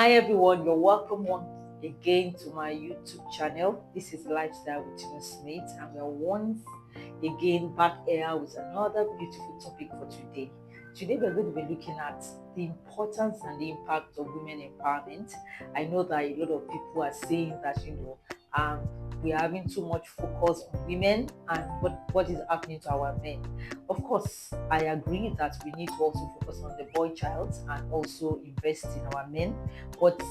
Hi everyone, you're welcome once again to my YouTube channel. This is Lifestyle with Tinu Smith, and we're once again back here with another beautiful topic for today. Today we're going to be looking at the importance and the impact of women empowerment. I know that a lot of people are saying that we are having too much focus on women and what is happening to our men. Of course, I agree that we need to also focus on the boy child and also invest in our men. But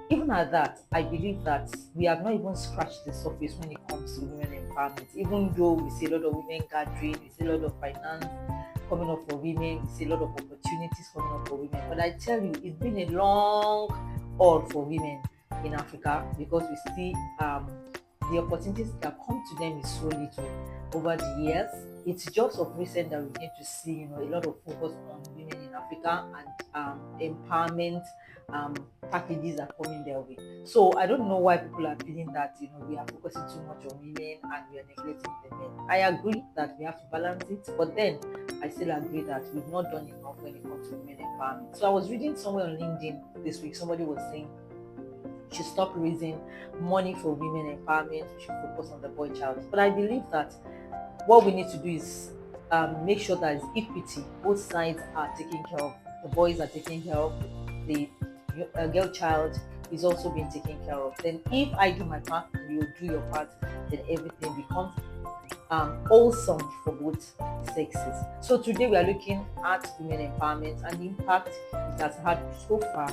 even at that, I believe that we have not even scratched the surface when it comes to women empowerment. Even though we see a lot of women gathering, we see a lot of finance coming up for women, we see a lot of opportunities coming up for women. But I tell you, it's been a long haul for women in Africa because we see the opportunities that come to them is so little over the years. It's just of recent that we need to see, a lot of focus on women in Africa and empowerment packages are coming their way. So I don't know why people are feeling that we are focusing too much on women and we are neglecting the men. I agree that we have to balance it, but then I still agree that we've not done enough when it comes to women empowerment. So I was reading somewhere on LinkedIn this week, somebody was saying we should stop raising money for women empowerment, we should focus on the boy child. But I believe that what we need to do is make sure that it's equity. Both sides are taken care of. The boys are taken care of. The girl child is also being taken care of. Then if I do my part and you do your part, then everything becomes wholesome for both sexes. So today we are looking at women empowerment and the impact it has had so far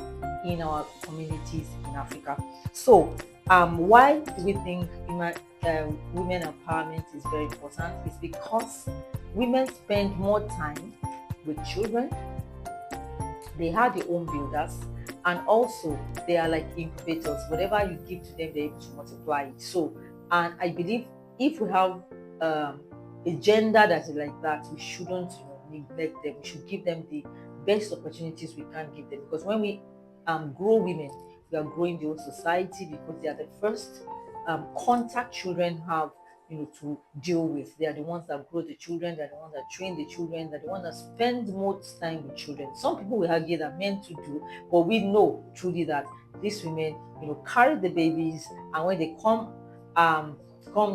in our communities in Africa. So why do we think women empowerment is very important? It's because women spend more time with children, they are the home builders, and also they are like incubators. Whatever you give to them, they're able to multiply it. So, and I believe if we have a gender that is like that, we shouldn't neglect them. We should give them the best opportunities we can give them, because when we grow women, we are growing the whole society, because they are the first contact children have to deal with. They are the ones that grow the children, they're the ones that train the children, they're the ones that spend most time with children. Some people will argue that men to do, but we know truly that these women carry the babies, and when they come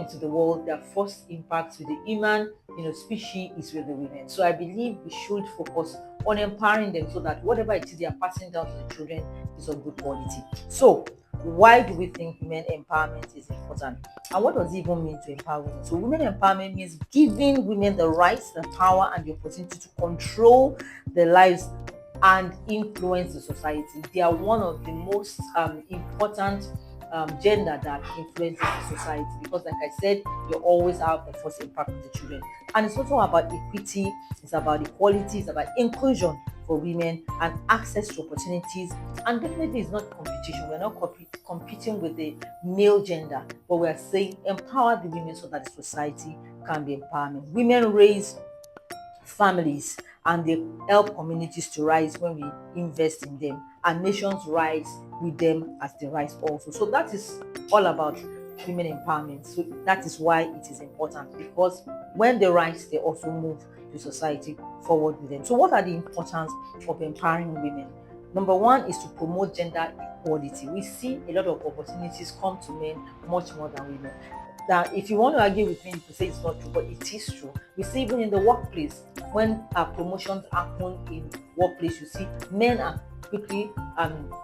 into the world, their first impact with the human species is with the women. So I believe we should focus on empowering them so that whatever it is they are passing down to the children is of good quality. So why do we think women empowerment is important? And what does it even mean to empower women? So women empowerment means giving women the rights, the power, and the opportunity to control their lives and influence the society. They are one of the most important gender that influences the society, because like I said, you always have the first impact on the children. And it's also about equity, it's about equality, it's about inclusion for women and access to opportunities. And definitely it's not competition. We're not competing with the male gender, but we're saying empower the women so that the society can be empowering. Women raise families and they help communities to rise when we invest in them, and nations rise with them as they rise also. So that is all about women empowerment. So that is why it is important, because when they rise, they also move the society forward with them. So what are the importance of empowering women? Number one is to promote gender equality. We see a lot of opportunities come to men much more than women. That if you want to argue with me, you could say it's not true, but it is true. We see even in the workplace, when promotions happen in workplace, you see men are quickly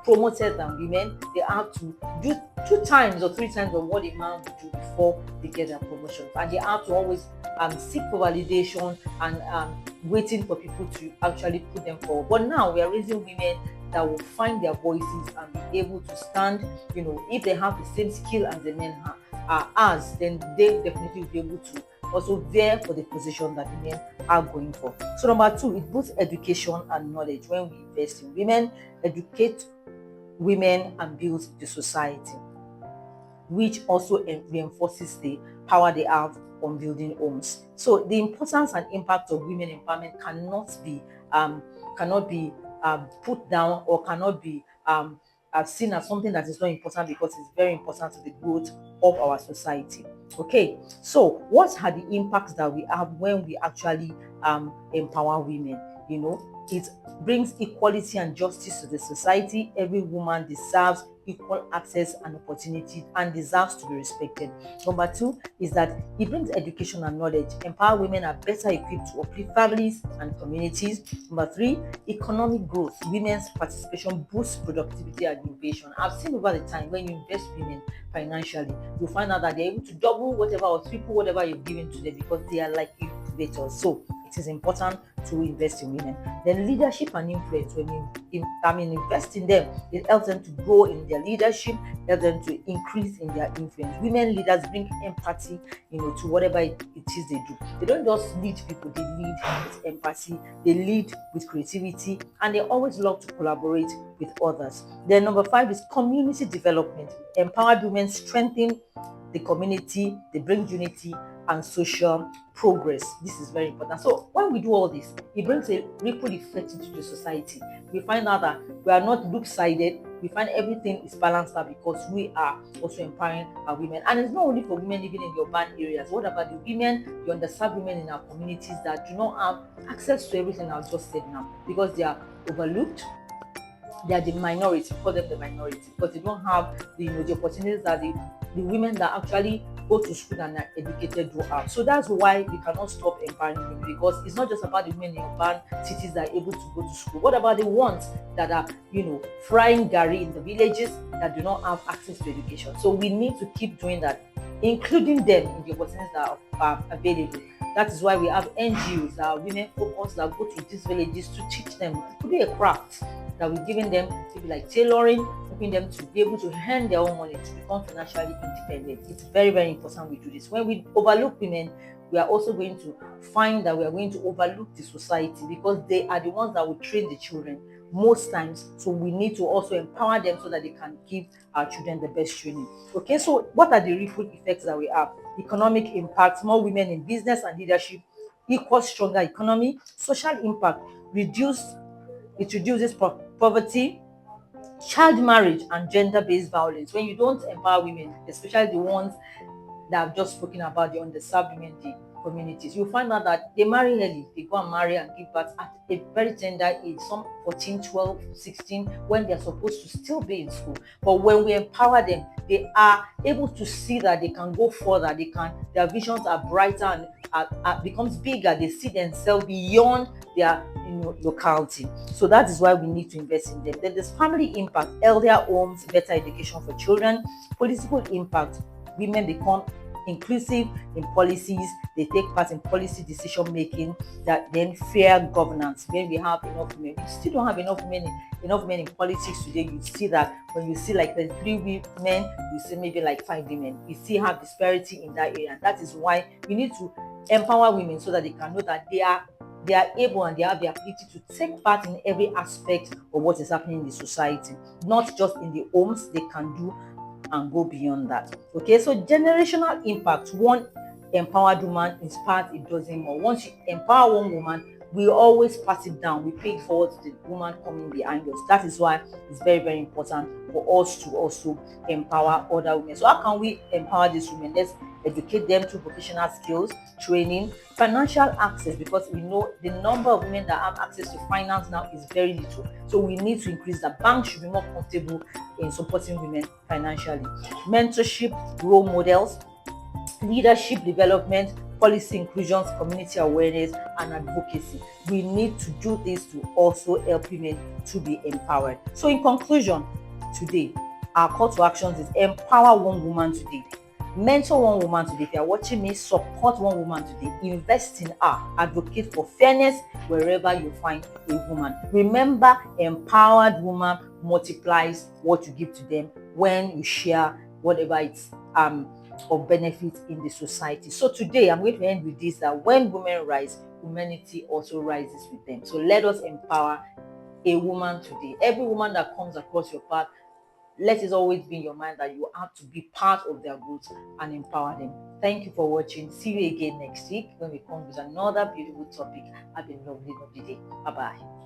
promoted than women. They have to do 2 times or 3 times of what a man would do before they get their promotion, and they have to always seek for validation and waiting for people to actually put them forward. But now we are raising women that will find their voices and be able to stand. If they have the same skill as the men as, then they definitely will be able to also vie for the position that the men are going for. So number 2, it boosts education and knowledge. When we invest in women, educate women and build the society, which also reinforces the power they have on building homes. So the importance and impact of women empowerment cannot be put down, or cannot be seen as something that is not important, because it's very important to the growth of our society. Okay, so what are the impacts that we have when we actually empower women? It brings equality and justice to the society. Every woman deserves equal access and opportunity and deserves to be respected. Number two is that it brings education and knowledge. Empower women are better equipped to uplift families and communities. Number three, economic growth. Women's participation boosts productivity and innovation. I've seen over the time when you invest women financially, you find out that they're able to double whatever or triple whatever you've given to them because they are like incubators. So it is important to invest in women. Then leadership and influence. When invest in them, it helps them to grow in their leadership, helps them to increase in their influence. Women leaders bring empathy, to whatever it is they do. They don't just lead people; they lead with empathy. They lead with creativity, and they always love to collaborate with others. Then number five is community development. Empowered women strengthen the community. They bring unity and social progress. This is very important. So when we do all this, it brings a ripple effect into the society. We find out that we are not loop-sided. We find everything is balanced out because we are also empowering our women. And it's not only for women living in the urban areas. What about the women, the underserved women in our communities that do not have access to everything I've just said now because they are overlooked? They are the minority, call them the minority, because they don't have the opportunities that the women that actually go to school and are educated do have. So that's why we cannot stop empowering women, because it's not just about the women in urban cities that are able to go to school. What about the ones that are frying gari in the villages that do not have access to education? So we need to keep doing that, including them in the opportunities that are available. That is why we have NGOs that are women focused that go to these villages to teach them. It could be a craft that we're giving them, maybe like tailoring, helping them to be able to earn their own money, to become financially independent. It's very, very important we do this. When we overlook women, we are also going to find that we are going to overlook the society, because they are the ones that will train the children most times. So we need to also empower them so that they can give our children the best training. Okay, so what are the ripple effects that we have? Economic impact: more women in business and leadership equals stronger economy. Social impact: reduces poverty, child marriage, and gender-based violence. When you don't empower women, especially the ones that I've just spoken about, the underserved women, the communities, you find out that they marry early. They go and marry and give birth at a very tender age, some 14, 12, 16, when they're supposed to still be in school. But when we empower them, they are able to see that they can go further. Their visions are brighter and becomes bigger. They see themselves beyond their locality. So that is why we need to invest in them. Then there's family impact: healthier homes, better education for children. Political impact: women become inclusive in policies, they take part in policy decision making. That then fair governance: when we have enough women, we still don't have enough men in politics today. You see that when you see like the 3 women, you see maybe like 5 women. We still have disparity in that area. That is why we need to empower women so that they can know that they are able and they have the ability to take part in every aspect of what is happening in the society, not just in the homes. They can do and go beyond that. Okay, so generational impact: one empowered woman inspires a dozen more. Once you empower one woman, we always pass it down. We pay it forward to the woman coming behind us. That is why it's very, very important for us to also empower other women. So how can we empower these women? Let's educate them through vocational skills, training, financial access, because we know the number of women that have access to finance now is very little. So we need to increase that. Banks should be more comfortable in supporting women financially. Mentorship, role models, leadership development, policy inclusions, community awareness, and advocacy. We need to do this to also help women to be empowered. So in conclusion, today, our call to actions is empower one woman today. Mentor one woman today. If you are watching me, support one woman today. Invest in her. Advocate for fairness wherever you find a woman. Remember, empowered woman multiplies what you give to them when you share whatever it's of benefit in the society. So today I'm going to end with this: that when women rise, humanity also rises with them. So let us empower a woman today. Every woman that comes across your path, let it always be in your mind that you have to be part of their growth and empower them. Thank you for watching. See you again next week when we come with another beautiful topic. Have a lovely, lovely day. Bye bye.